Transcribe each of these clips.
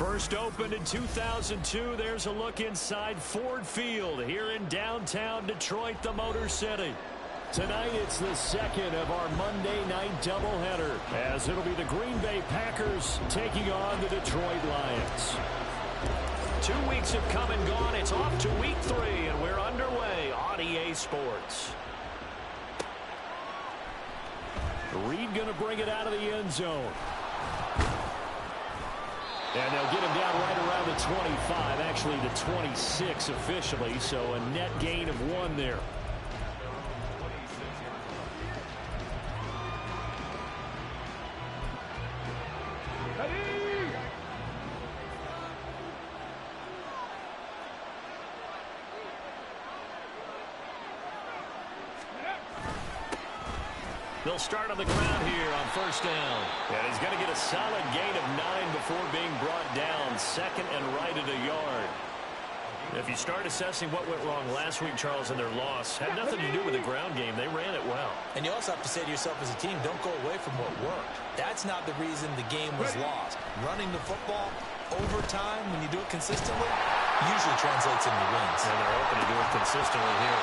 First opened in 2002, there's a look inside Ford Field here in downtown Detroit, the Motor City. Tonight, it's the second of our Monday night doubleheader, as it'll be the Green Bay Packers taking on the Detroit Lions. 2 weeks have come and gone. It's off to week 3, and we're underway on EA Sports. Reed going to bring it out of the end zone. And they'll get him down right around the 25, actually the 26 officially, so a net gain of 1 there. They'll start on the ground here on first down. And he's going to get a solid gain of 9 before being brought down. Second and right at a yard. If you start assessing what went wrong last week, Charles, in their loss, had nothing to do with the ground game. They ran it well. And you also have to say to yourself as a team, don't go away from what worked. That's not the reason the game was lost. Running the football over time, when you do it consistently, usually translates into wins. And they're hoping to do it consistently here.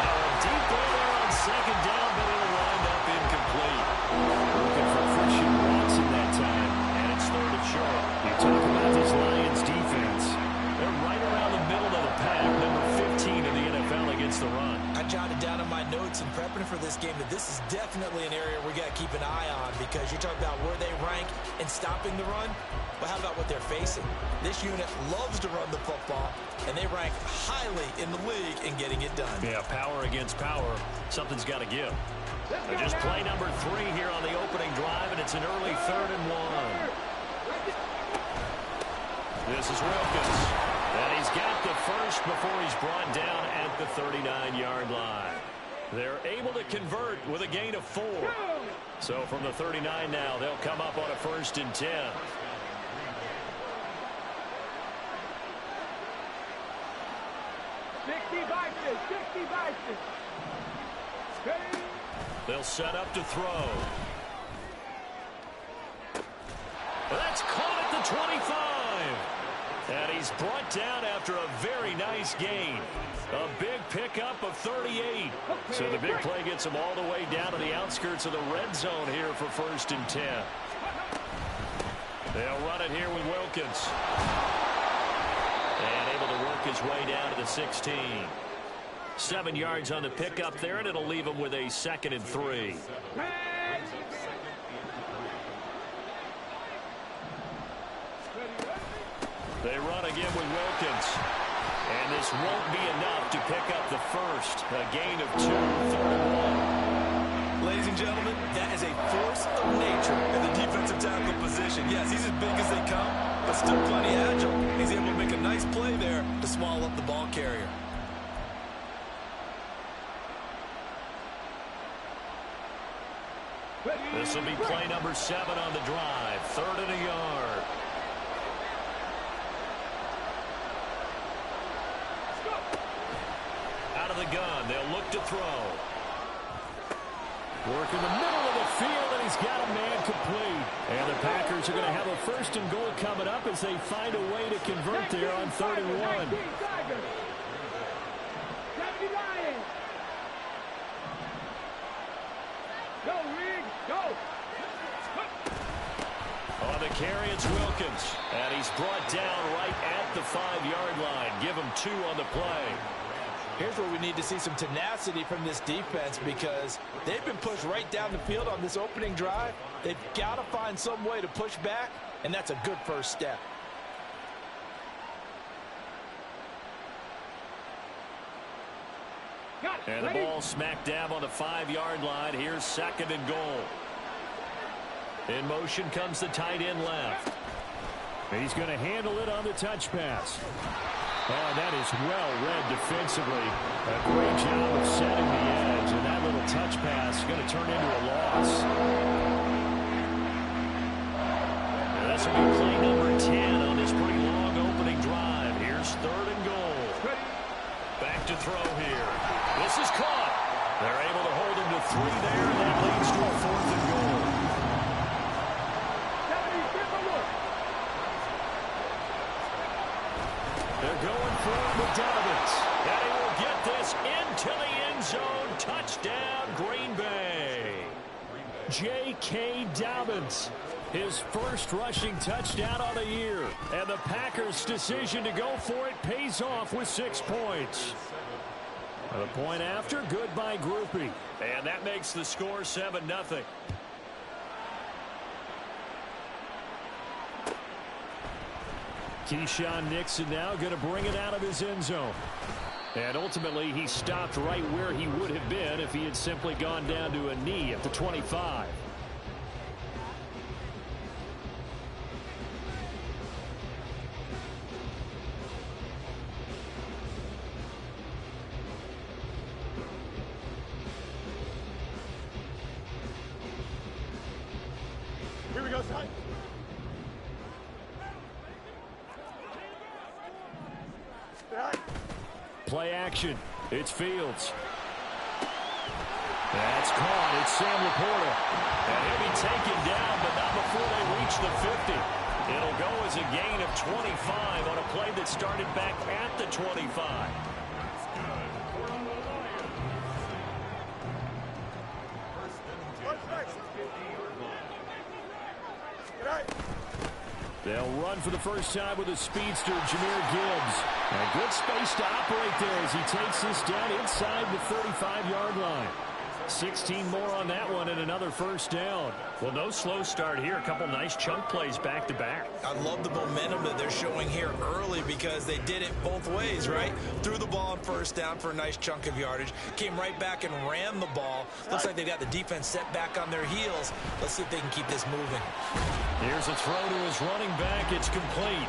Now a deep ball there on second down, but it'll wind up incomplete. Looking for Christian Watson that time, and it's third and short. You talk about this Lions defense. They're right around the middle of the pack, number 15 in the NFL against the run. I jotted down in my notes in prepping for this game that this is definitely an area we got to keep an eye on, because you're talking about where they rank in stopping the run. Well, how about what they're facing? This unit loves to run the football, and they rank highly in the league in getting it done. Yeah, power against power. Something's got to give. Just play number 3 here on the opening drive, and it's an early 3rd and 1. This is Wilkins. And he's got the first before he's brought down at the 39-yard line. They're able to convert with a gain of 4. So from the 39 now, they'll come up on a 1st and 10. They'll set up to throw. That's caught at the 25. And he's brought down after a very nice gain. A big pickup of 38. So the big play gets him all the way down to the outskirts of the red zone here for 1st and 10. They'll run it here with Wilkins. And able to work his way down to the 16. 7 yards on the pickup there, and it'll leave him with a 2nd and 3. They run again with Wilkins. And this won't be enough to pick up the first. A gain of 2, 3rd and 1. Ladies and gentlemen, that is a force of nature in the defensive tackle position. Yes, he's as big as they come, but still plenty agile. He's able to make a nice play there to swallow up the ball carrier. This will be play number 7 on the drive. 3rd and a yard. Out of the gun, they'll look to throw. Work in the middle of the field, and he's got a man complete. And the Packers are going to have a 1st and goal coming up as they find a way to convert there on 3rd and 1. Go, Reed, go! On the carry, it's Wilkins. And he's brought down right at the 5-yard line. Give him 2 on the play. Here's where we need to see some tenacity from this defense, because they've been pushed right down the field on this opening drive. They've got to find some way to push back, and that's a good first step. And the ball smack dab on the 5-yard line. Here's 2nd and goal. In motion comes the tight end left. He's going to handle it on the touch pass. Oh, that is well read defensively. A great job of setting the edge, and that little touch pass is going to turn into a loss. And this will be play number 10 on this pretty long opening drive. Here's 3rd and goal. Back to throw here. This is caught. They're able to hold him to 3 there, and that leads to a 4th and goal. going for it with Donovan. And he will get this into the end zone. Touchdown, Green Bay. J.K. Dobbins, his first rushing touchdown on the year. And the Packers' decision to go for it pays off with 6 points. The point after, good by Groupie. And that makes the score 7-0. Keyshawn Nixon now going to bring it out of his end zone. And ultimately, he stopped right where he would have been if he had simply gone down to a knee at the 25. Here we go, son. Play action. It's Fields. That's caught. It's Sam Laporta. And he'll be taken down, but not before they reach the 50. It'll go as a gain of 25 on a play that started back at the 25. They'll run for the first time with a speedster, Jahmyr Gibbs. And a good space to operate there as he takes this down inside the 35-yard line. 16 more on that one and another first down. Well, no slow start here. A couple nice chunk plays back-to-back. I love the momentum that they're showing here early because they did it both ways, right? Threw the ball on first down for a nice chunk of yardage. Came right back and ran the ball. Looks like they got the defense set back on their heels. Let's see if they can keep this moving. Here's a throw to his running back. It's complete.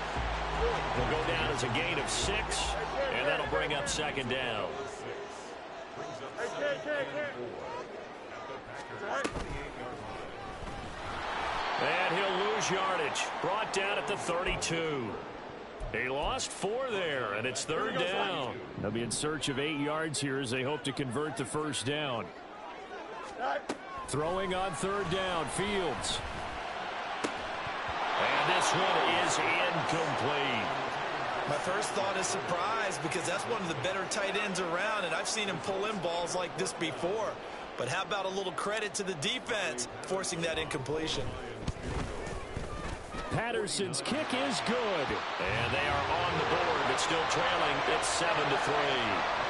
Will go down as a gain of 6, and that'll bring up second down. And he'll lose yardage. Brought down at the 32. He lost 4 there, and it's third down. They'll be in search of 8 yards here as they hope to convert the first down. Throwing on third down, Fields. And this one is incomplete. My first thought is surprise because that's one of the better tight ends around, and I've seen him pull in balls like this before. But how about a little credit to the defense forcing that incompletion? Patterson's kick is good. And they are on the board, but still trailing. It's 7-3.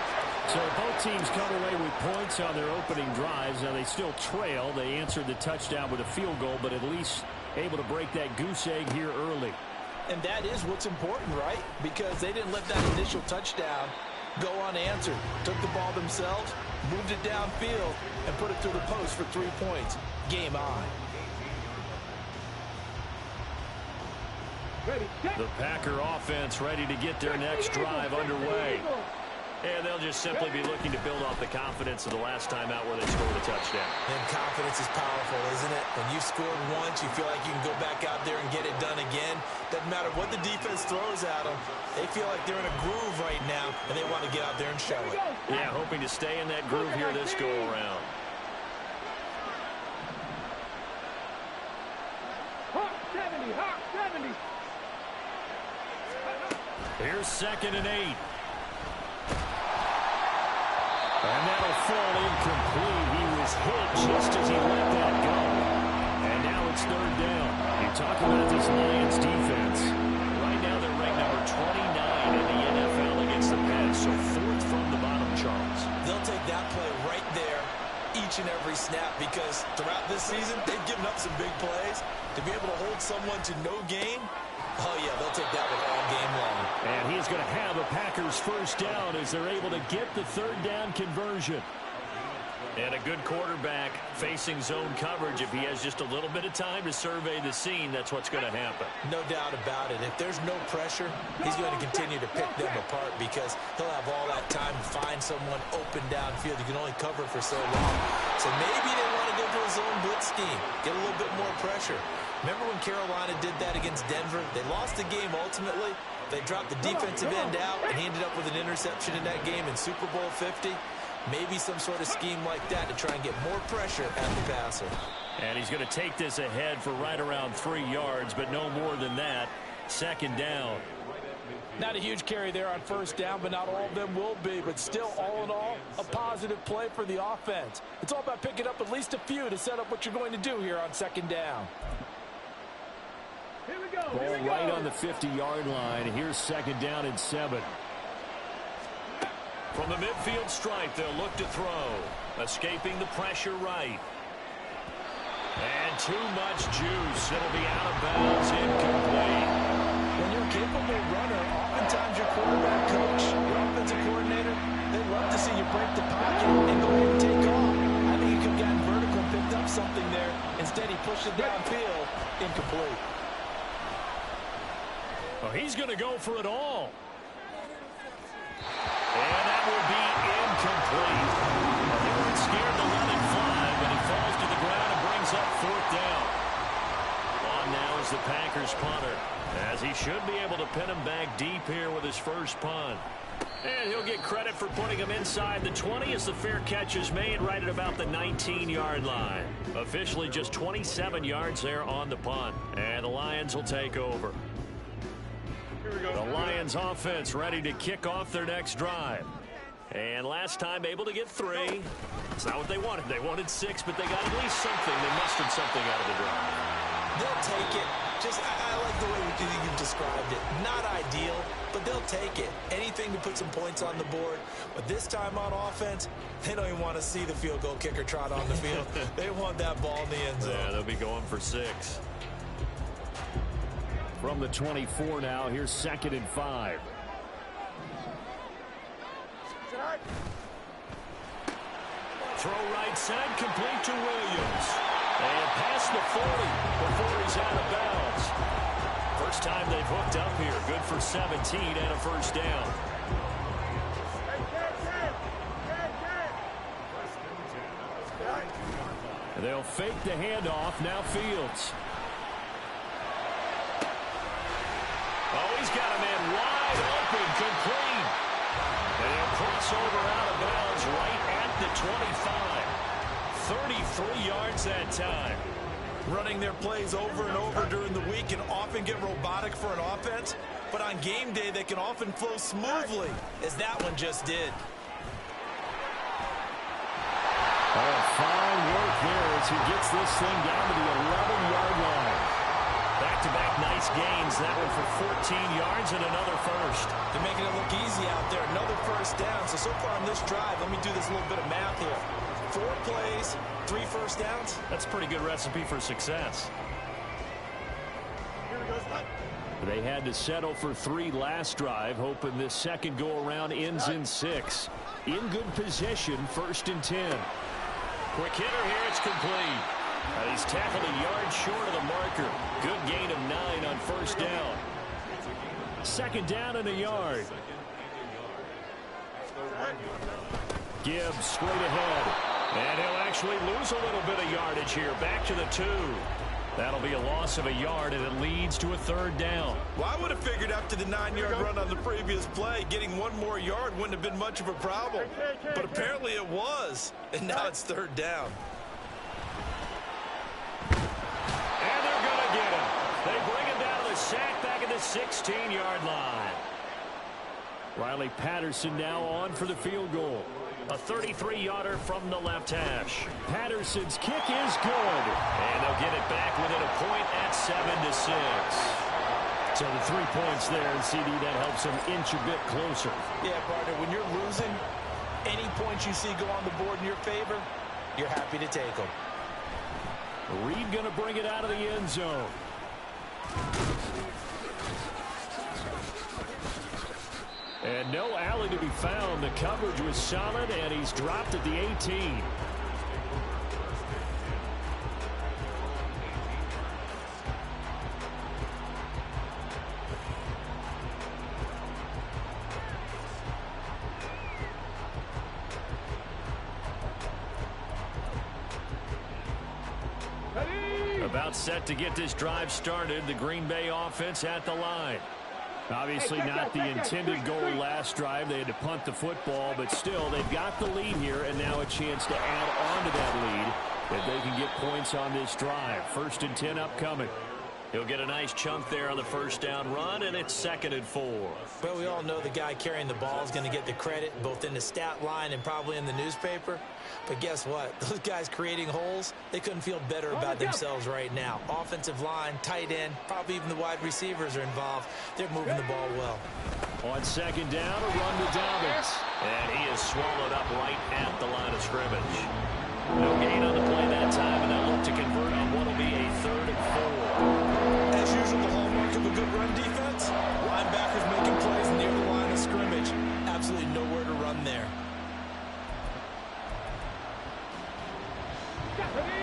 So both teams come away with points on their opening drives. Now they still trail. They answered the touchdown with a field goal, but at least able to break that goose egg here early. And that is what's important, right? Because they didn't let that initial touchdown go unanswered. Took the ball themselves, moved it downfield, and put it through the post for 3 points. Game on. The Packer offense ready to get their next drive underway. And they'll just simply be looking to build off the confidence of the last time out where they scored a touchdown. And confidence is powerful, isn't it? When you scored once, you feel like you can go back out there and get it done again. Doesn't matter what the defense throws at them. They feel like they're in a groove right now, and they want to get out there and show it. Yeah, hoping to stay in that groove here this go-around. Hawk 70, Hawk 70. Here's 2nd and 8. And that'll fall incomplete. He was hit just as he let that go. And now it's third down. You're talking about this Lions defense. Right now they're ranked number 29 in the NFL against the pass. So 4th from the bottom, Charles. They'll take that play right there each and every snap because throughout this season, they've given up some big plays. To be able to hold someone to no gain, oh, yeah, they'll take that one all game long. And he's going to have a Packers first down as they're able to get the third down conversion. And a good quarterback facing zone coverage. If he has just a little bit of time to survey the scene, that's what's going to happen. No doubt about it. If there's no pressure, he's going to continue to pick them apart because he'll have all that time to find someone open downfield. You can only cover for so long. So maybe they want to go to a zone blitz scheme, get a little bit more pressure. Remember when Carolina did that against Denver? They lost the game ultimately. They dropped the defensive end out, and he ended up with an interception in that game in Super Bowl 50. Maybe some sort of scheme like that to try and get more pressure at the passer. And he's going to take this ahead for right around 3 yards, but no more than that. 2nd down. Not a huge carry there on first down, but not all of them will be. But still, all in all, a positive play for the offense. It's all about picking up at least a few to set up what you're going to do here on second down. Here we go. Ball right on the 50-yard line. Here's second down and 7. From the midfield stripe, they'll look to throw. Escaping the pressure right. And too much juice. It'll be out of bounds, incomplete. When you're a capable runner, oftentimes your quarterback coach, your offensive coordinator, they love to see you break the pocket and go ahead and take off. I think he could have gotten vertical and picked up something there. Instead, he pushed it downfield, incomplete. Well, he's going to go for it all. And that will be incomplete. They weren't scared to let it fly, but he falls to the ground and brings up fourth down. On now is the Packers punter, as he should be able to pin him back deep here with his first punt. And he'll get credit for putting him inside the 20 as the fair catch is made right at about the 19-yard line. Officially just 27 yards there on the punt. And the Lions will take over. The Lions offense ready to kick off their next drive. And last time able to get 3. It's not what they wanted. They wanted 6, but they got at least something. They mustered something out of the drive. They'll take it. I like the way you described it. Not ideal, but they'll take it. Anything to put some points on the board. But this time on offense, they don't even want to see the field goal kicker trot on the field. They want that ball in the end zone. Yeah, they'll be going for 6. From the 24 now, here's second and 5. Throw right side, complete to Williams. And past the 40 before he's out of bounds. First time they've hooked up here. Good for 17 and a first down. They'll fake the handoff. Now Fields. Oh, he's got a man wide open, complete. And he'll cross over out of bounds right at the 25. 33 yards that time. Running their plays over and over during the week can often get robotic for an offense, but on game day they can often flow smoothly, as that one just did. Oh, fine work there as he gets this thing down to the 11-yard line. Back-to-back nice gains. That one for 14 yards and another first. They're making it look easy out there. Another first down. So far on this drive, let me do this little bit of math here. 4 plays, 3 first downs. That's a pretty good recipe for success. They had to settle for 3 last drive, hoping this second go-around ends in 6. In good position, 1st and 10. Quick hitter here, it's complete. He's tackled a yard short of the marker. Good gain of 9 on first down. Second down and a yard. Gibbs straight ahead. And he'll actually lose a little bit of yardage here. Back to the 2. That'll be a loss of a yard, and it leads to a 3rd down. Well, I would have figured after the 9-yard run on the previous play, getting 1 more yard wouldn't have been much of a problem. But apparently it was. And now it's 3rd down. And they're going to get him. They bring him down to the sack back at the 16-yard line. Riley Patterson now on for the field goal. A 33-yarder from the left hash. Patterson's kick is good. And they'll get it back within a point at 7-6. So the 3 points there, and CD, that helps them inch a bit closer. Yeah, partner, when you're losing, any points you see go on the board in your favor, you're happy to take them. Reed going to bring it out of the end zone. And no alley to be found. The coverage was solid, and he's dropped at the 18. About set to get this drive started. The Green Bay offense at the line. Obviously not the intended goal last drive. They had to punt the football, but still, they've got the lead here, and now a chance to add on to that lead if they can get points on this drive. 1st and 10 upcoming. He'll get a nice chunk there on the first down run, and it's 2nd and 4. Well, we all know the guy carrying the ball is going to get the credit both in the stat line and probably in the newspaper. But guess what? Those guys creating holes, they couldn't feel better about themselves right now. Offensive line, tight end, probably even the wide receivers are involved. They're moving the ball well. On 2nd down, a run to Dobbins. And he is swallowed up right at the line of scrimmage. No gain on the play that time, and they'll look to convert on what will be a 3rd and 4. As usual, the hallmark of a good run defense, linebackers making plays near the line of scrimmage. Absolutely nowhere to run there.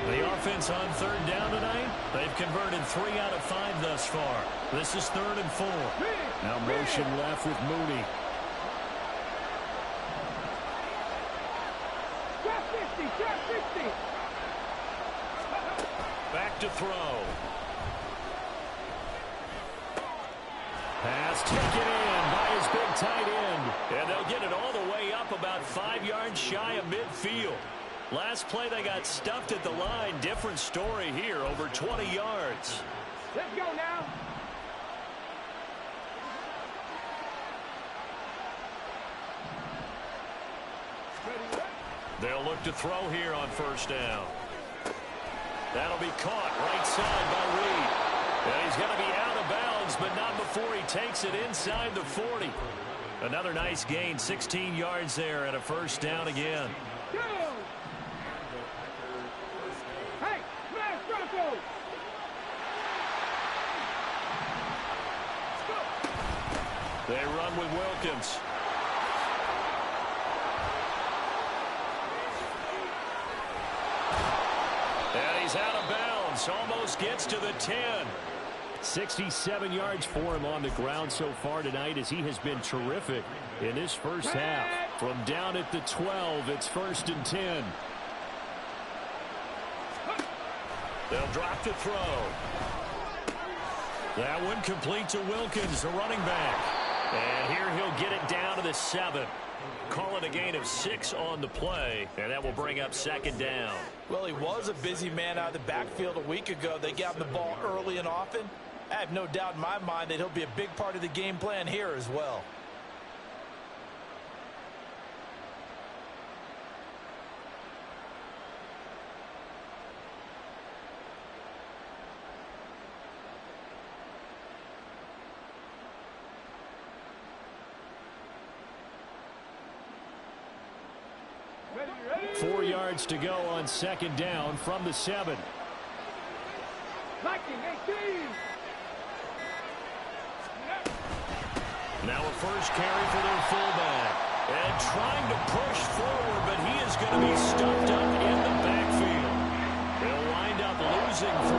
The offense on 3rd down tonight, they've converted 3 out of 5 thus far. This is 3rd and 4. Now motion left with Mooney. Back to throw. Pass taken in by his big tight end. And they'll get it all the way up about 5 yards shy of midfield. Last play they got stuffed at the line. Different story here, over 20 yards. Let's go now. They'll look to throw here on 1st down. That'll be caught right side by Reed. And he's going to be out of bounds, but not before he takes it inside the 40. Another nice gain, 16 yards there, and a 1st down again. Go! Hey, smash Broncos! They run with Wilkins. And he's out of bounds. Almost gets to the 10. 67 yards for him on the ground so far tonight, as he has been terrific in this first half. From down at the 12, it's 1st and 10. They'll drop to throw. That one complete to Wilkins, the running back. And here he'll get it down to the 7. Call it a gain of 6 on the play, and that will bring up 2nd down. Well, he was a busy man out of the backfield a week ago. They got him the ball early and often. I have no doubt in my mind that he'll be a big part of the game plan here as well. Ready, ready? 4 yards to go on 2nd down from the 7. Viking 18. Now a first carry for their fullback. And trying to push forward, but he is going to be stuffed up in the backfield. They'll wind up losing 3.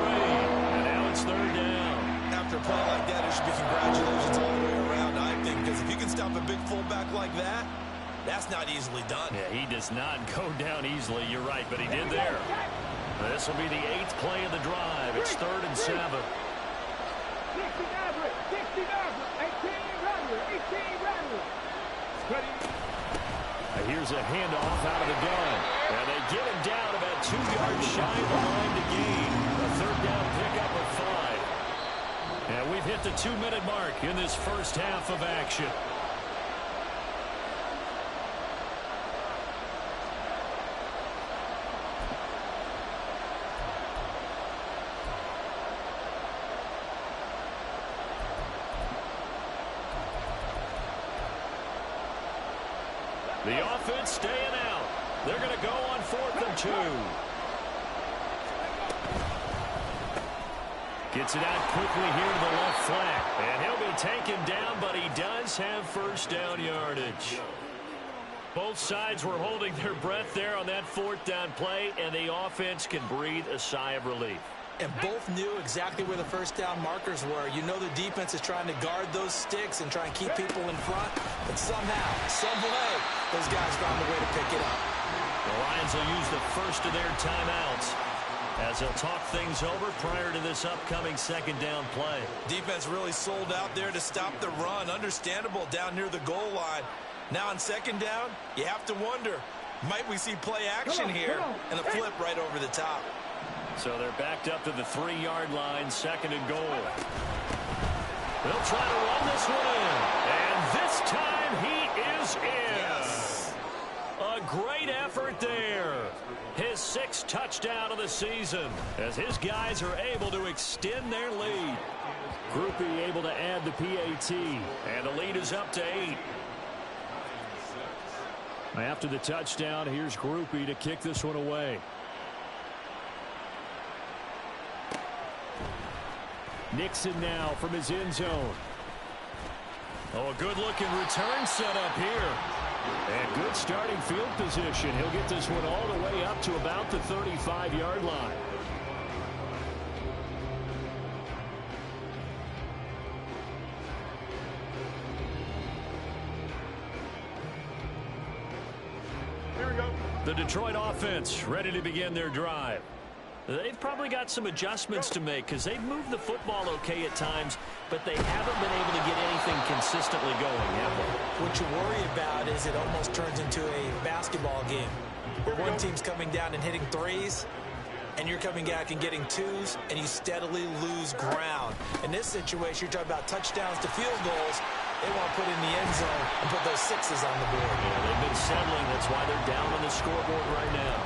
And now it's 3rd down. After a play like that, it should be congratulations all the way around, I think, because if you can stop a big fullback like that, that's not easily done. Yeah, he does not go down easily. You're right, but he did there. This will be the 8th play of the drive. It's 3rd and 7. 60 Nazareth, 60 Nazareth, 18 runner, 18 runner. Ready? Here's a handoff out of the gun. And they get him down about 2 yards shy of the line to gain. A 3rd down pickup of 5. And we've hit the 2-minute mark in this first half of action. The offense staying out. They're going to go on 4th and 2. Gets it out quickly here to the left flat. And he'll be taken down, but he does have 1st down yardage. Both sides were holding their breath there on that 4th down play, and the offense can breathe a sigh of relief. And both knew exactly where the 1st down markers were. You know the defense is trying to guard those sticks and try and keep people in front. But somehow, some way, those guys found a way to pick it up. The Lions will use the first of their timeouts as they'll talk things over prior to this upcoming 2nd down play. Defense really sold out there to stop the run. Understandable down near the goal line. Now on 2nd down, you have to wonder, might we see play action here and a flip right over the top? So they're backed up to the 3-yard line, 2nd and goal. They'll try to run this one in. And this time he is in. Yes. A great effort there. His 6th touchdown of the season as his guys are able to extend their lead. Groupie able to add the PAT. And the lead is up to 8. After the touchdown, here's Groupie to kick this one away. Nixon now from his end zone. Oh, a good-looking return set up here. And good starting field position. He'll get this one all the way up to about the 35-yard line. Here we go. The Detroit offense ready to begin their drive. They've probably got some adjustments to make because they've moved the football okay at times, but they haven't been able to get anything consistently going, have they? What you worry about is it almost turns into a basketball game where one team's coming down and hitting threes, and you're coming back and getting twos, and you steadily lose ground. In this situation, you're talking about touchdowns to field goals. They want to put in the end zone and put those 6s on the board. Yeah, they've been settling. That's why they're down on the scoreboard right now.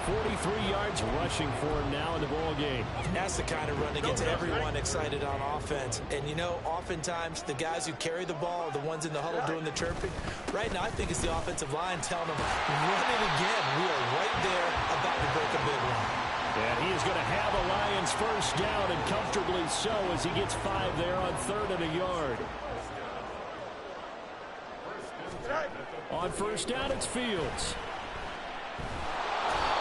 43 yards rushing for him now in the ball game. That's the kind of run that gets everyone excited on offense. And, you know, oftentimes the guys who carry the ball are the ones in the huddle doing the chirping. Right now, I think it's the offensive line telling them, run it again. We are right there about to break a big run. And he is going to have a Lions first down, and comfortably so as he gets 5 there on 3rd and a yard. On first down, it's Fields.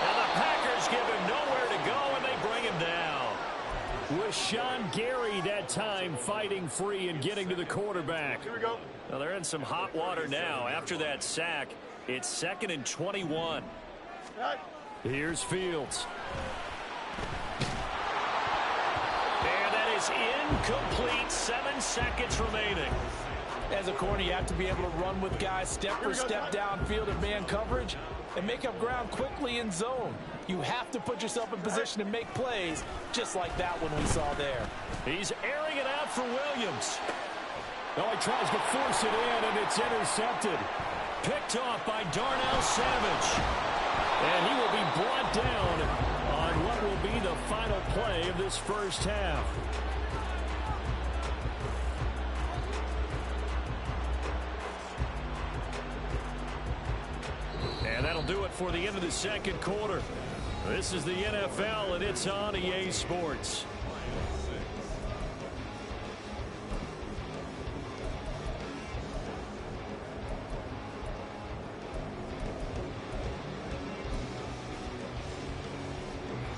And the Packers give him nowhere to go, and they bring him down. Rashawn Gary that time fighting free and getting to the quarterback. Here we go. Well, they're in some hot water now. After that sack, it's 2nd and 21. Here's Fields. And that is incomplete. 7 seconds remaining. As a corner, you have to be able to run with guys step for step downfield in man coverage and make up ground quickly in zone. You have to put yourself in position to make plays, just like that one we saw there. He's airing it out for Williams. Oh, he tries to force it in, and it's intercepted. Picked off by Darnell Savage. And he will be brought down on what will be the final play of this first half. And that'll do it for the end of the second quarter. This is the NFL, and it's on EA Sports.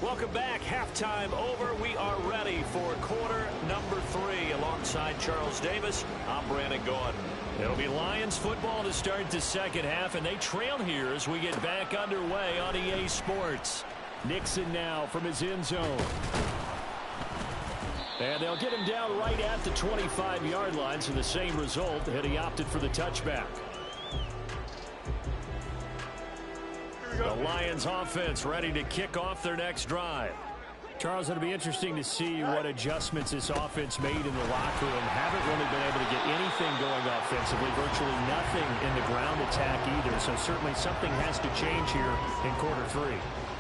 Welcome back. Halftime over. We are ready for quarter number 3. Alongside Charles Davis, I'm Brandon Gaudin. It'll be Lions football to start the second half, and they trail here as we get back underway on EA Sports. Nixon now from his end zone. And they'll get him down right at the 25-yard line, so the same result, and he opted for the touchback. The Lions offense ready to kick off their next drive. Charles, it'll be interesting to see what adjustments this offense made in the locker room. Haven't really been able to get anything going offensively, virtually nothing in the ground attack either. So certainly something has to change here in quarter 3.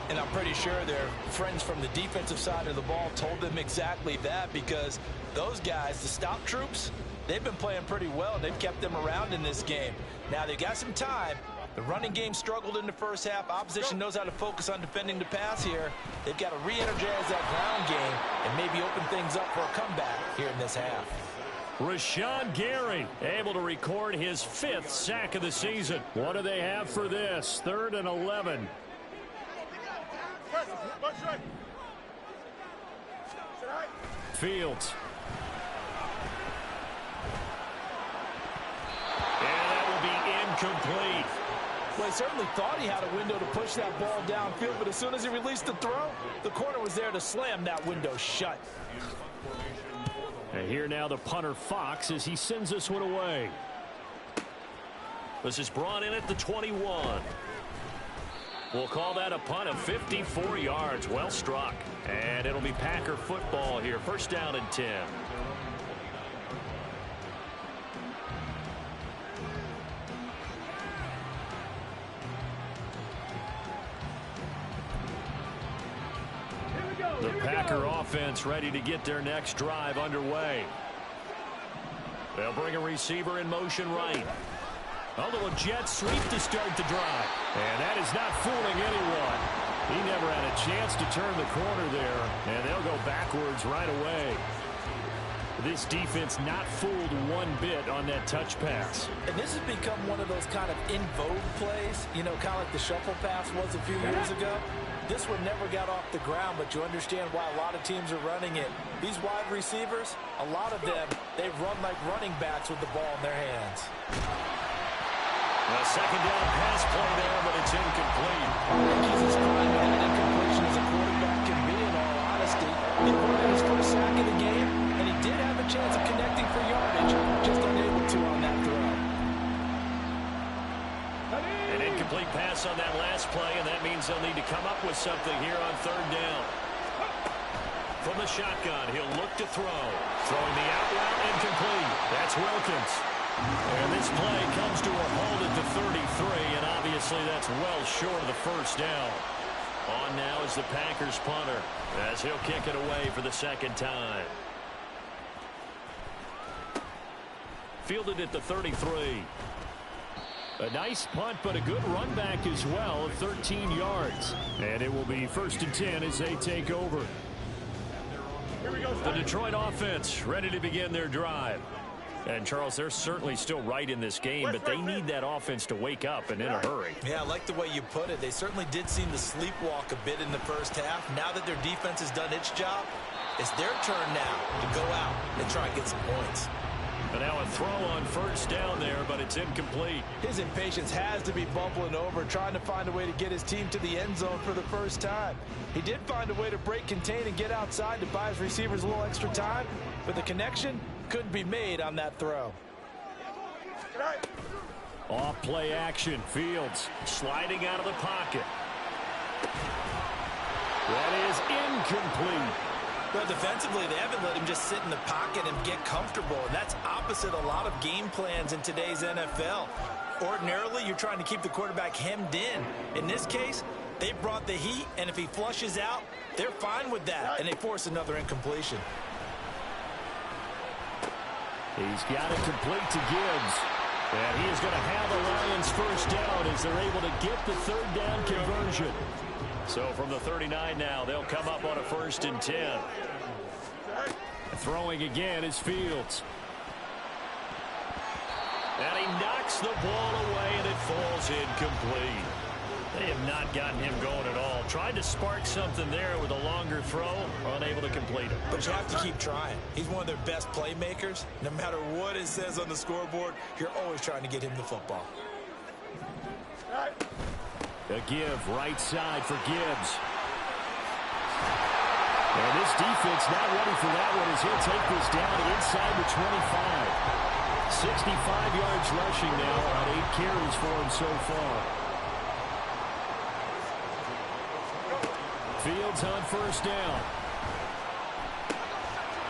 And I'm pretty sure their friends from the defensive side of the ball told them exactly that, because those guys, the stop troops, they've been playing pretty well. They've kept them around in this game. Now they've got some time. The running game struggled in the first half. Opposition knows how to focus on defending the pass here. They've got to re-energize that ground game and maybe open things up for a comeback here in this half. Rashawn Gary able to record his 5th sack of the season. What do they have for this? 3rd and 11. Fields. And that will be incomplete. Well, he certainly thought he had a window to push that ball downfield, but as soon as he released the throw, the corner was there to slam that window shut. And here now the punter Fox as he sends this one away. This is brought in at the 21. We'll call that a punt of 54 yards. Well struck. And it'll be Packer football here. First down and 10. The Packer offense ready to get their next drive underway. They'll bring a receiver in motion right. A little jet sweep to start the drive. And that is not fooling anyone. He never had a chance to turn the corner there. And they'll go backwards right away. This defense not fooled one bit on that touch pass. And this has become one of those kind of in vogue plays, you know, kind of like the shuffle pass was a few years ago. This one never got off the ground, but you understand why a lot of teams are running it. These wide receivers, a lot of them, they run like running backs with the ball in their hands. A second down pass play there, but it's incomplete. He's as prime at an incompletion as a quarterback can be, in all honesty. He wanted his first sack of the game, and he did have a chance of connecting for yardage, just unable to on that throw. An incomplete pass on that last play, and that means they'll need to come up with something here on third down. From the shotgun, he'll look to throw. Throwing the out route, incomplete. That's Wilkins. And this play comes to a halt at the 33, and obviously that's well short of the first down. On now is the Packers punter, as he'll kick it away for the second time. Fielded at the 33. A nice punt, but a good run back as well of 13 yards. And it will be first and 10 as they take over. The Detroit offense ready to begin their drive. And, Charles, they're certainly still right in this game, but they need that offense to wake up and in a hurry. Yeah, I like the way you put it. They certainly did seem to sleepwalk a bit in the first half. Now that their defense has done its job, it's their turn now to go out and try and get some points. And now a throw on first down there, but it's incomplete. His impatience has to be bubbling over, trying to find a way to get his team to the end zone for the first time. He did find a way to break contain and get outside to buy his receivers a little extra time, but the connection couldn't be made on that throw. Off play action. Fields sliding out of the pocket. That is incomplete. Well, defensively, they haven't let him just sit in the pocket and get comfortable, and that's opposite a lot of game plans in today's NFL. Ordinarily, you're trying to keep the quarterback hemmed in. In this case, they brought the heat, and if he flushes out, they're fine with that, and they force another incompletion. He's got it complete to Gibbs. And he is going to have the Lions first down as they're able to get the third down conversion. So from the 39 now, they'll come up on a first and 10. Throwing again is Fields. And he knocks the ball away, and it falls incomplete. They have not gotten him going at all. Tried to spark something there with a longer throw, unable to complete it. But you have to keep trying. He's one of their best playmakers. No matter what it says on the scoreboard, you're always trying to get him the football. A give right side for Gibbs. And this defense not ready for that one as he'll take this down inside the 25. 65 yards rushing now on 8 carries for him so far. Fields on first down.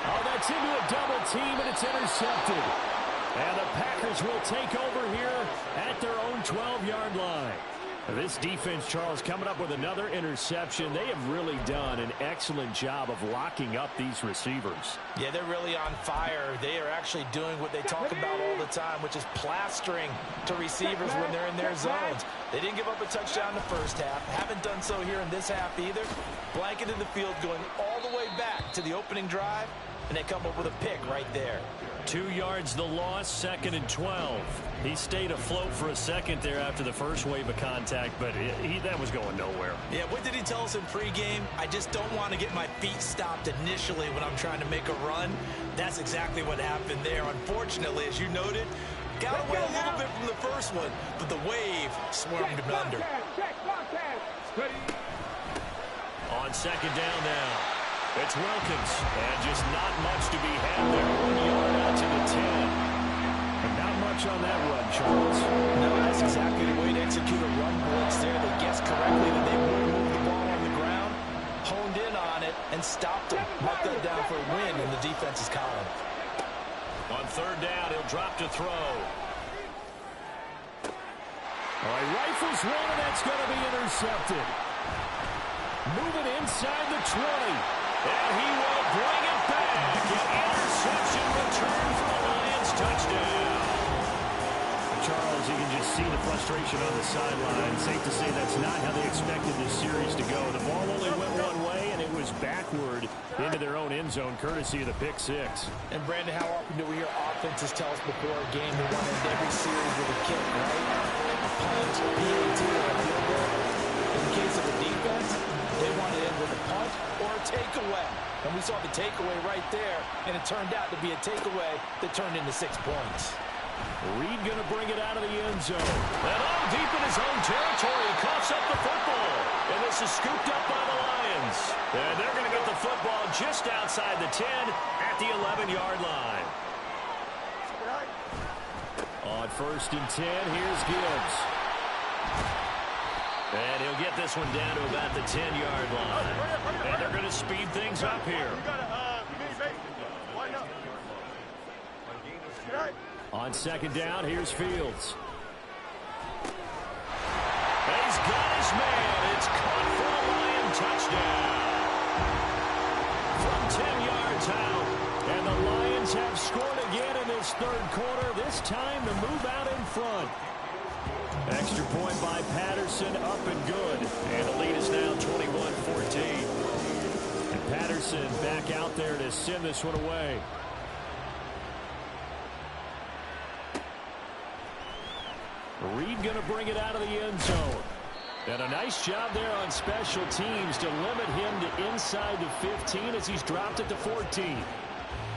Oh, that's into a double team, and it's intercepted. And the Packers will take over here at their own 12-yard line. This defense, Charles, coming up with another interception. They have really done an excellent job of locking up these receivers. Yeah, they're really on fire. They are actually doing what they talk about all the time, which is plastering to receivers when they're in their zones. They didn't give up a touchdown in the first half. Haven't done so here in this half either. Blanketed the field going all the way back to the opening drive, and they come up with a pick right there. 2 yards the loss, second and 12. He stayed afloat for a second there after the first wave of contact, but that was going nowhere. Yeah, what did he tell us in pregame? I just don't want to get my feet stopped initially when I'm trying to make a run. That's exactly what happened there. Unfortunately, as you noted, got away a little bit from the first one, but the wave swarmed him under. On second down now. It's Wilkins, and just not much to be had there. 1 yard out to the 10. And not much on that run, Charles. No, that's exactly the way to execute a run blitz there. They guessed correctly that they would move the ball on the ground, honed in on it, and stopped them. Marked that down for a win in the defense's column. On third down, he'll drop to throw. All right, rifles one, and that's going to be intercepted. Moving inside the 20. And he will bring it back. An interception return for the Lions. Touchdown. Charles, you can just see the frustration on the sideline. Safe to say that's not how they expected this series to go. The ball only went one way, and it was backward into their own end zone, courtesy of the pick six. And, Brandon, how often do we hear offenses tell us before a game they want to end every series with a kick, right? A punt, a PAT, or a field goal. In the case of the defense, they want to end with a punt or a takeaway. And we saw the takeaway right there, and it turned out to be a takeaway that turned into 6 points. Reed going to bring it out of the end zone. And all deep in his own territory. He coughs up the football. And this is scooped up by the Lions. And they're going to get the football just outside the 10 at the 11-yard line. On first and 10, here's Gibbs. And he'll get this one down to about the 10-yard line. And they're going to speed things up here. On second down, here's Fields. And he's got his man. It's caught for a Lion touchdown. From 10 yards out. And the Lions have scored again in this third quarter. This time to move out in front. Extra point by Patterson, up and good. And the lead is now 21-14. And Patterson back out there to send this one away. Reed going to bring it out of the end zone. And a nice job there on special teams to limit him to inside the 15 as he's dropped it to 14.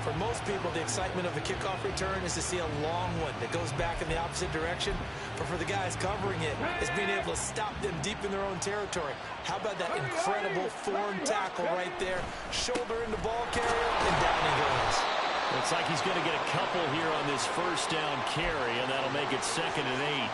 For most people, the excitement of a kickoff return is to see a long one that goes back in the opposite direction. But for the guys covering it, it's being able to stop them deep in their own territory. How about that incredible form tackle right there? Shoulder into ball carrier, and down he goes. Looks like he's going to get a couple here on this first down carry, and that'll make it 2nd and 8.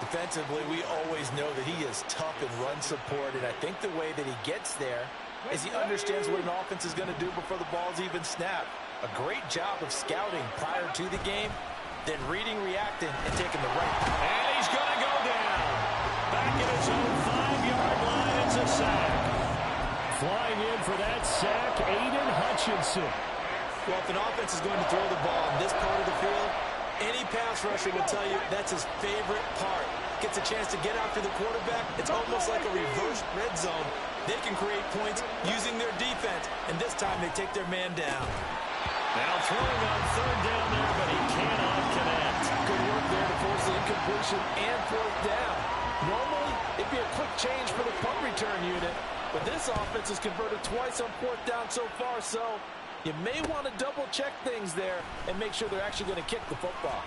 Defensively, we always know that he is tough in run support, and I think the way that he gets there is he understands what an offense is going to do before the ball's even snapped. A great job of scouting prior to the game, then reading, reacting, and taking the right. And he's going to go down. Back at his own 5-yard line, it's a sack. Flying in for that sack, Aiden Hutchinson. Well, if an offense is going to throw the ball in this part of the field, any pass rusher will tell you that's his favorite part. Gets a chance to get after the quarterback. It's almost like a reverse red zone. They can create points using their defense, and this time they take their man down. Now throwing on third down there, but he cannot connect. Good work there to force the incompletion and fourth down. Normally, it'd be a quick change for the punt return unit, but this offense has converted twice on fourth down so far, so you may want to double-check things there and make sure they're actually going to kick the football.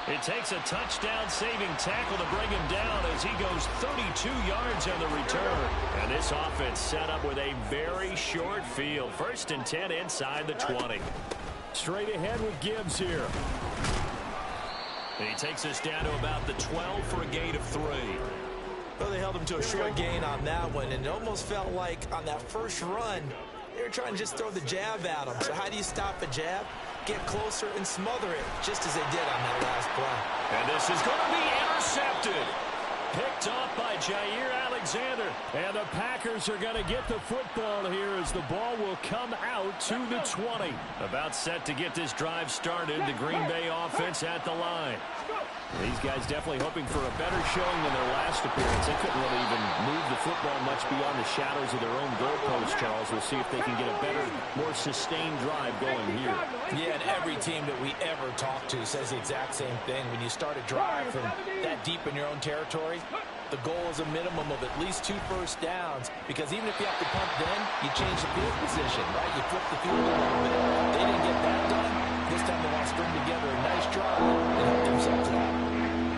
It takes a touchdown-saving tackle to bring him down as he goes 32 yards on the return. And this offense set up with a very short field. 1st and 10 inside the 20. Straight ahead with Gibbs here. And he takes us down to about the 12 for a gain of 3. Well, they held him to a short gain on that one, and it almost felt like on that first run, they were trying to just throw the jab at him. So how do you stop a jab? Get closer and smother it, just as they did on that last play. And this is going to be intercepted. Picked off by Jair Alexander. And the Packers are going to get the football here as the ball will come out to the 20. About set to get this drive started. The Green Bay offense at the line. These guys definitely hoping for a better showing than their last appearance. They couldn't really even move the football much beyond the shadows of their own goalpost, Charles. We'll see if they can get a better, more sustained drive going here. Yeah, and every team that we ever talk to says the exact same thing. When you start a drive from that deep in your own territory, the goal is a minimum of at least 2 first downs, because even if you have to punt then, you change the field position, right? You flip the field a little bit. They didn't get that done. This time they want to string together a nice drive and help themselves out.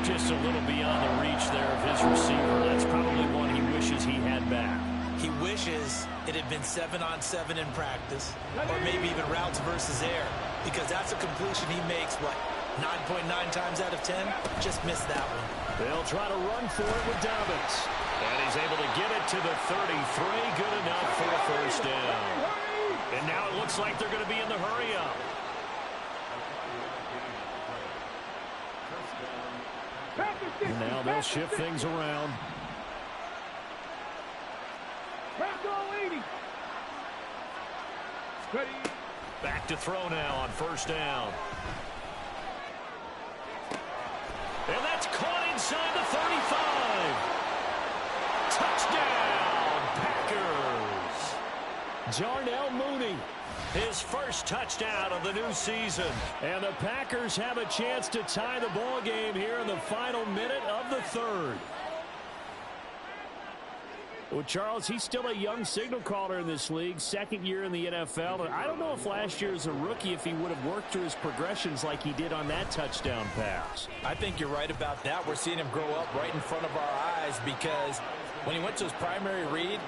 Just a little beyond the reach there of his receiver. That's probably one he wishes he had back. He wishes it had been 7-on-7 in practice, or maybe even routes versus air, because that's a completion he makes, what, 9.9 times out of 10, just missed that one. They'll try to run for it with Dobbins. And he's able to get it to the 33. Good enough for a first down. And now it looks like they're going to be in the hurry-up. And now they'll shift things around. Back to throw now on first down. And that's caught inside the 35. Touchdown, Packers. Darnell Mooney, his first touchdown of the new season. And the Packers have a chance to tie the ball game here in the final minute of the third. Well, Charles, he's still a young signal caller in this league, second year in the NFL. And I don't know if last year as a rookie, if he would have worked through his progressions like he did on that touchdown pass. I think you're right about that. We're seeing him grow up right in front of our eyes because when he went to his primary read,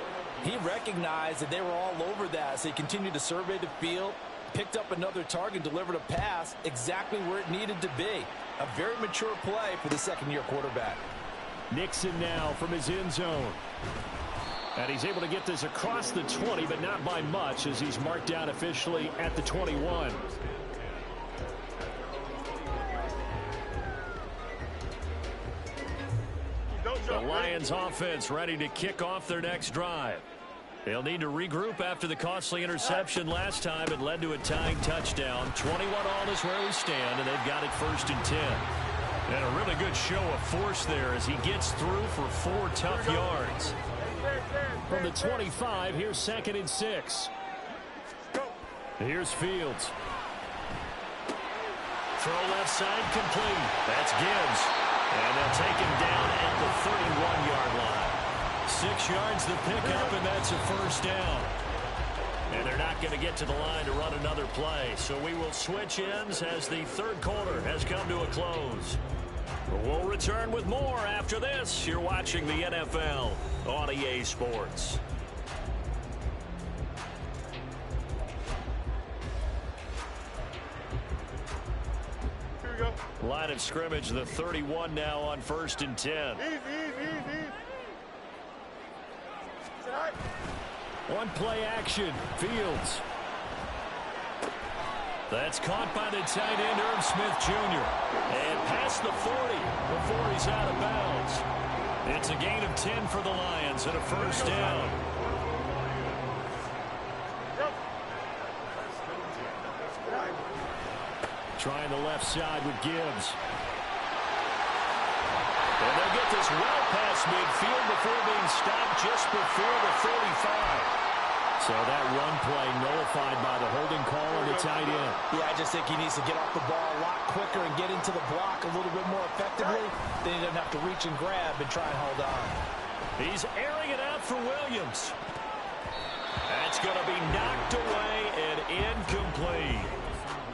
he recognized that they were all over that. So he continued to survey the field, picked up another target, delivered a pass exactly where it needed to be. A very mature play for the second-year quarterback. Nixon now from his end zone. And he's able to get this across the 20, but not by much as he's marked down officially at the 21. The Lions offense ready to kick off their next drive. They'll need to regroup after the costly interception last time. It led to a tying touchdown. 21 all is where we stand, and they've got it 1st and 10. And a really good show of force there as he gets through for 4 tough yards. From the 25, here's 2nd and 6. Here's Fields. Throw left side complete. That's Gibbs. And they'll take him down at the 31-yard line. 6 yards the pickup, and that's a first down. And they're not going to get to the line to run another play. So we will switch ends as the third quarter has come to a close. We'll return with more after this. You're watching the NFL on EA Sports. Here we go. Line of scrimmage, the 31 now on 1st and 10. Easy. One play action. Fields. That's caught by the tight end, Irv Smith Jr. And past the 40 before he's out of bounds. It's a gain of 10 for the Lions and a first down. Trying the left side with Gibbs. And they'll get this well past midfield before being stopped just before the 35. So that run play nullified by the holding call on the tight end. Yeah, I just think he needs to get off the ball a lot quicker and get into the block a little bit more effectively. Then he doesn't have to reach and grab and try and hold on. He's airing it out for Williams. That's going to be knocked away and incomplete.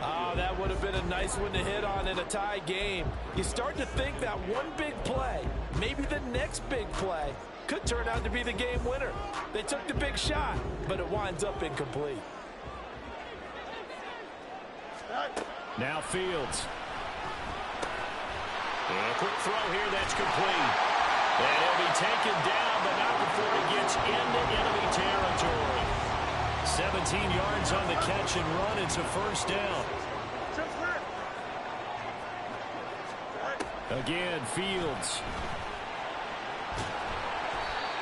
Oh, that would have been a nice one to hit on in a tie game. You start to think that one big play, maybe the next big play, could turn out to be the game winner. They took the big shot, but it winds up incomplete. Now Fields. And a quick throw here that's complete. And he'll be taken down, but not before he gets into enemy territory. 17 yards on the catch and run. It's a first down. Again, Fields.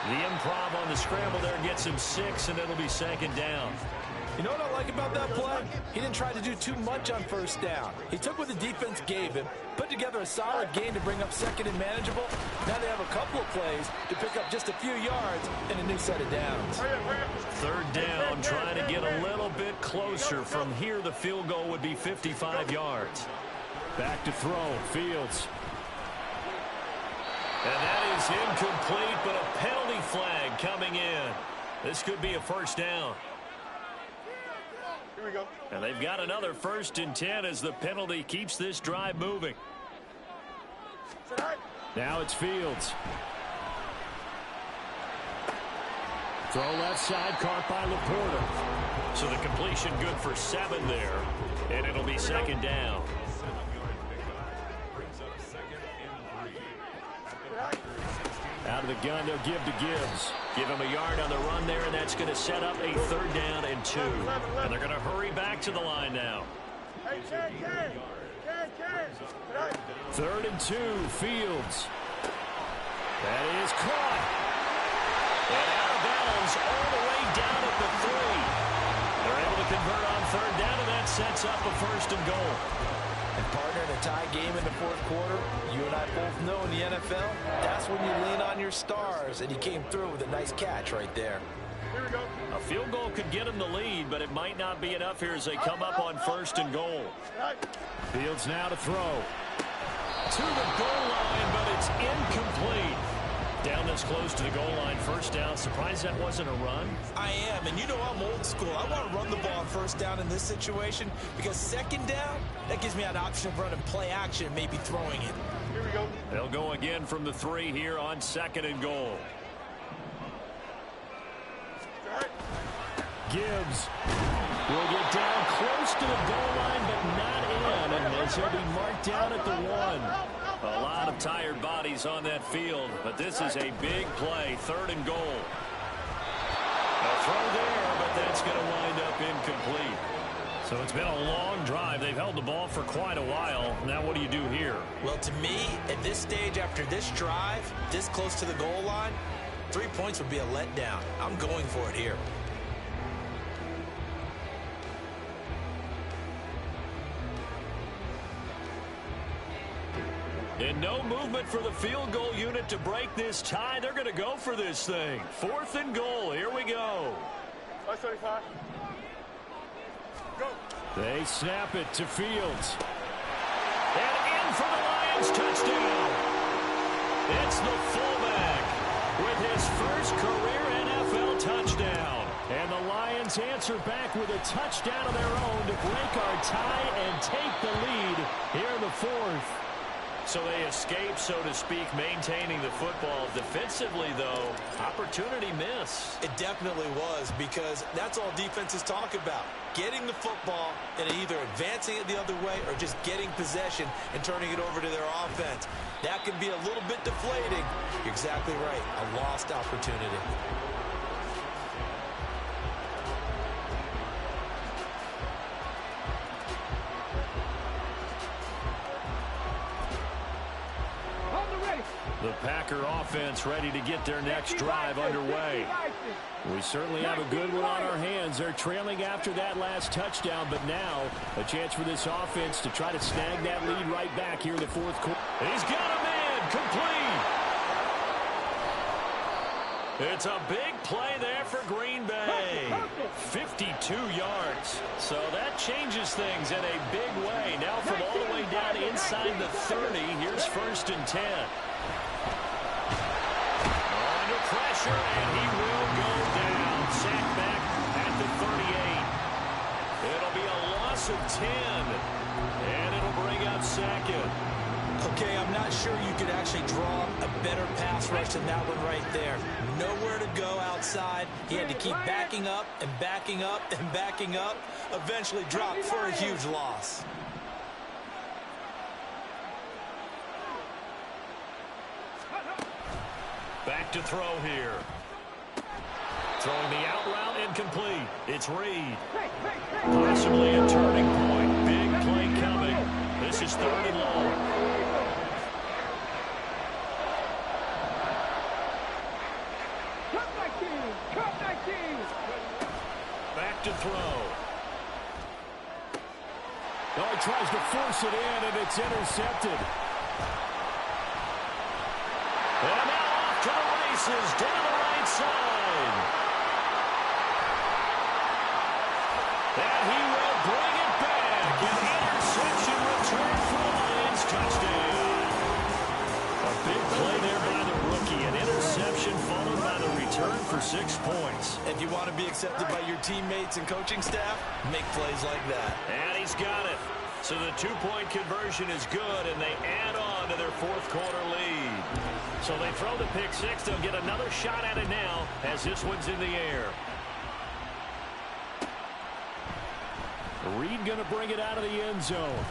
The improv on the scramble there gets him 6, and it'll be 2nd down. You know what I like about that play? He didn't try to do too much on first down. He took what the defense gave him, put together a solid game to bring up 2nd and manageable. Now they have a couple of plays to pick up just a few yards and a new set of downs. 3rd down, trying to get a little bit closer. From here, the field goal would be 55 yards. Back to throw, Fields. And that is incomplete, but a penalty flag coming in. This could be a first down. Here we go. And they've got another 1st and 10 as the penalty keeps this drive moving. Now it's Fields. Throw left side, caught by Laporta. So the completion good for 7 there, and it'll be 2nd down. of the gun. They'll give to Gibbs. Give him a yard on the run there, and that's going to set up a 3rd down and 2. And they're going to hurry back to the line now. 3rd and 2, Fields. That is caught. And out of bounds all the way down at the 3. They're able to convert on 3rd down, and that sets up a 1st and goal. And partner, in a tie game in the 4th quarter, you and I both know in the NFL, that's when you lean on your stars, and he came through with a nice catch right there. Here we go. A field goal could get him the lead, but it might not be enough here as they come up on 1st and goal. Fields now to throw. To the goal line, but it's incomplete. Down this close to the goal line, 1st down. Surprised that wasn't a run? I am, and you know I'm old school. I want to run the ball on 1st down in this situation because 2nd down, that gives me an option of running play action, maybe throwing it. Here we go. They'll go again from the 3 here on 2nd and goal. Gibbs will get down close to the goal line, but not in, and as he'll be marked down at the 1. A lot of tired bodies on that field, but this is a big play. 3rd and goal. A throw there, but that's going to wind up incomplete. So it's been a long drive. They've held the ball for quite a while. Now what do you do here? Well, to me, at this stage after this drive, this close to the goal line, 3 points would be a letdown. I'm going for it here. And no movement for the field goal unit to break this tie. They're going to go for this thing. 4th and goal. Here we go. 575. Go. They snap it to Fields. And in for the Lions touchdown. It's the fullback with his first career NFL touchdown. And the Lions answer back with a touchdown of their own to break our tie and take the lead here in the 4th. So they escape, so to speak, maintaining the football. Defensively, though, opportunity miss. It definitely was, because that's all defenses talk about. Getting the football and either advancing it the other way or just getting possession and turning it over to their offense. That can be a little bit deflating. You're exactly right. A lost opportunity. The Packer offense ready to get their next drive underway. We certainly have a good one on our hands. They're trailing after that last touchdown, but now a chance for this offense to try to snag that lead right back here in the 4th quarter. He's got him in, complete. It's a big play there for Green Bay. 52 yards. So that changes things in a big way. Now from all the way down inside the 30, here's 1st and 10. Under pressure, and he will go down. Sacked back at the 38. It'll be a loss of 10, and it'll bring up 2nd. Okay, I'm not sure you could actually draw a better pass rush than that one right there. Nowhere to go outside. He had to keep backing up and backing up and backing up. Eventually dropped for a huge loss. Back to throw here. Throwing the out route incomplete. It's Reed. Possibly a turning point. Big play coming. This is 3rd and long. Back to throw. Oh, he tries to force it in, and it's intercepted. And now off to the races down the right side. And he will bring it back. An interception return for the Lions. Touchdown. A big play there by the rookie. An interception followed by the return for 6 points. If you want to be accepted by your teammates and coaching staff, make plays like that. And he's got it. So the 2-point conversion is good, and they add on to their 4th quarter lead. So they throw the pick 6. They'll get another shot at it now as this one's in the air. Reed going to bring it out of the end zone.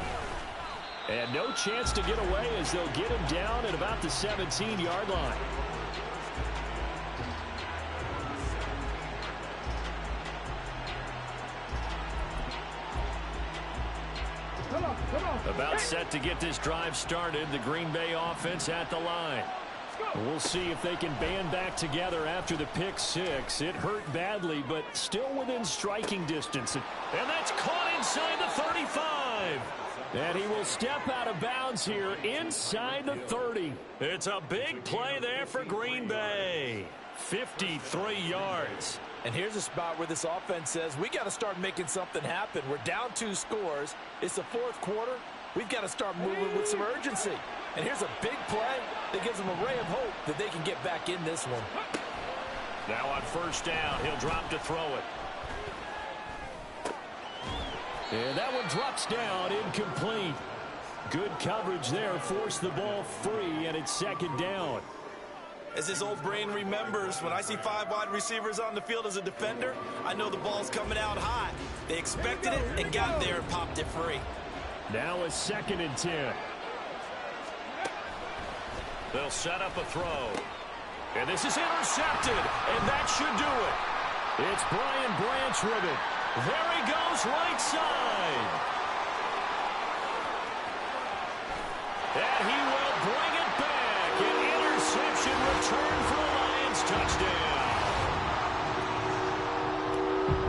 And no chance to get away as they'll get him down at about the 17-yard line. About set to get this drive started. The Green Bay offense at the line. We'll see if they can band back together after the pick six. It hurt badly, but still within striking distance. And that's caught inside the 35. And he will step out of bounds here inside the 30. It's a big play there for Green Bay. 53 yards. And here's a spot where this offense says, we got to start making something happen. We're down 2 scores. It's the 4th quarter. We've got to start moving with some urgency. And here's a big play that gives them a ray of hope that they can get back in this one. Now on first down, he'll drop to throw it. And that one drops down, incomplete. Good coverage there, forced the ball free, and it's second down. As his old brain remembers, when I see 5 wide receivers on the field as a defender, I know the ball's coming out high. They expected it and got there and popped it free. Now a 2nd and 10. They'll set up a throw. And this is intercepted, and that should do it. It's Brian Branch with it. There he goes, right side. And he will bring it back. An interception return for a Lions touchdown.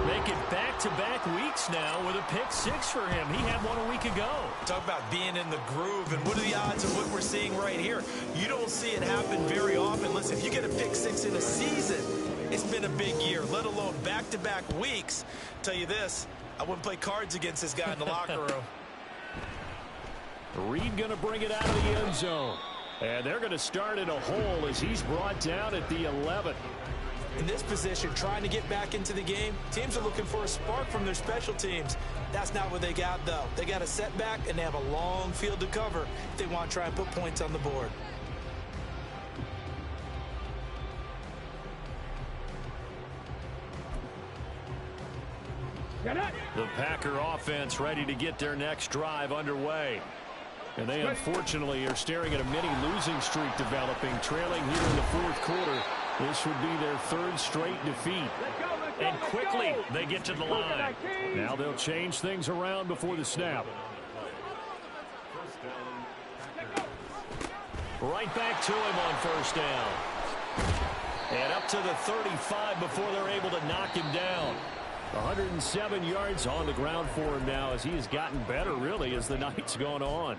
Make it back-to-back weeks now with a pick six for him. He had one a week ago. Talk about being in the groove, and what are the odds of what we're seeing right here? You don't see it happen very often. Listen, if you get a pick six in a season, it's been a big year, let alone back-to-back weeks. Tell you this, I wouldn't play cards against this guy in the locker room. Reed going to bring it out of the end zone. And they're going to start in a hole as he's brought down at the 11. In this position, trying to get back into the game, teams are looking for a spark from their special teams. That's not what they got, though. They got a setback, and they have a long field to cover if they want to try and put points on the board. The Packer offense ready to get their next drive underway. And they unfortunately are staring at a mini losing streak developing, trailing here in the 4th quarter. This would be their 3rd straight defeat. And quickly they get to the line. Now they'll change things around before the snap. Right back to him on first down. And up to the 35 before they're able to knock him down. 107 yards on the ground for him now as he has gotten better, really, as the night's gone on.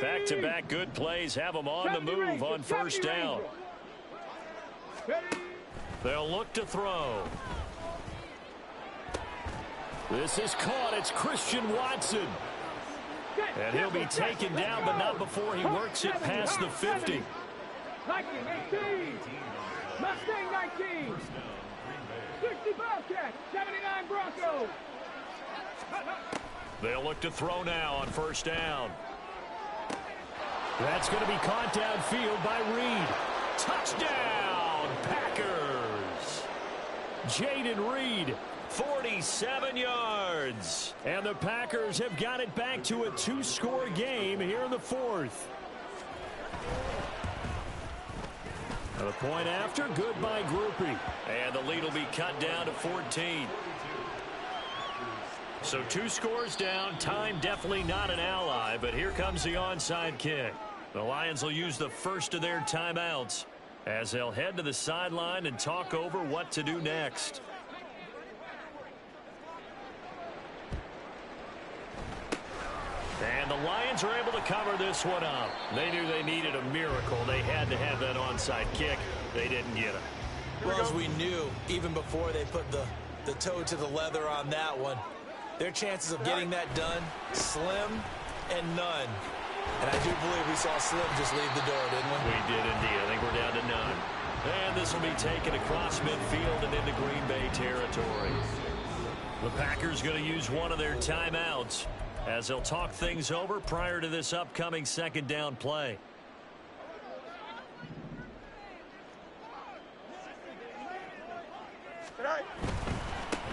Back-to-back good plays have them on the move on first down. They'll look to throw. This is caught. It's Christian Watson. And he'll be taken down, but not before he works it past the 50. Viking 18. Mustang 19. 60 Bobcats. 79 Broncos. They'll look to throw now on first down. That's going to be caught downfield by Reed. Touchdown, Packers. Jaden Reed, 47 yards. And the Packers have got it back to a 2-score game here in the 4th. And the point after, good by Groupie. And the lead will be cut down to 14. So 2 scores down. Time definitely not an ally, but here comes the onside kick. The Lions will use the first of their timeouts as they'll head to the sideline and talk over what to do next. And the Lions are able to cover this one up. They knew they needed a miracle. They had to have that onside kick. They didn't get it. Well, as we knew, even before they put the toe to the leather on that one, their chances of getting that done, slim and none. And I do believe we saw Slim just leave the door, didn't we? We did indeed. I think we're down to none. And this will be taken across midfield and into Green Bay territory. The Packers going to use one of their timeouts as they'll talk things over prior to this upcoming 2nd down play.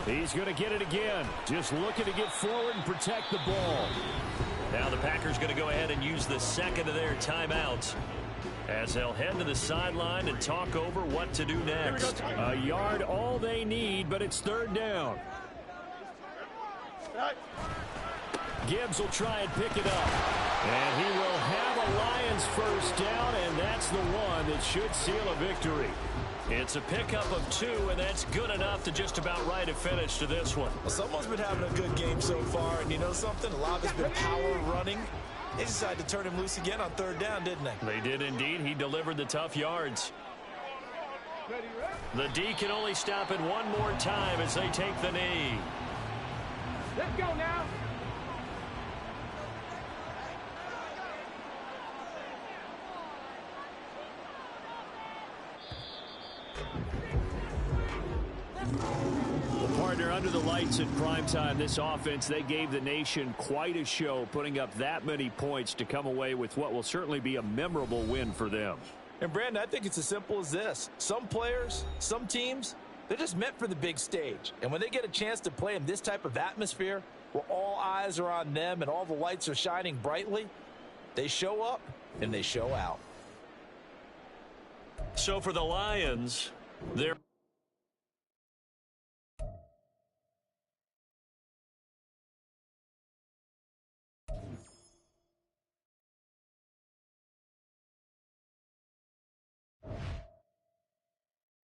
He's going to get it again. Just looking to get forward and protect the ball. Now the Packers going to go ahead and use the 2nd of their timeouts as they'll head to the sideline and talk over what to do next. A yard all they need, but it's 3rd down. Gibbs will try and pick it up. And he will have a Lions first down, and that's the one that should seal a victory. It's a pickup of 2, and that's good enough to just about write a finish to this one. Well, someone's been having a good game so far, and you know something? A lot of it's been power running. They decided to turn him loose again on 3rd down, didn't they? They did indeed. He delivered the tough yards. The D can only stop it one more time as they take the knee. Let's go now. Well, partner, under the lights in primetime, this offense, they gave the nation quite a show, putting up that many points to come away with what will certainly be a memorable win for them. And, Brandon, I think it's as simple as this. Some players, some teams, they're just meant for the big stage. And when they get a chance to play in this type of atmosphere, where all eyes are on them and all the lights are shining brightly, they show up and they show out. So for the Lions, they're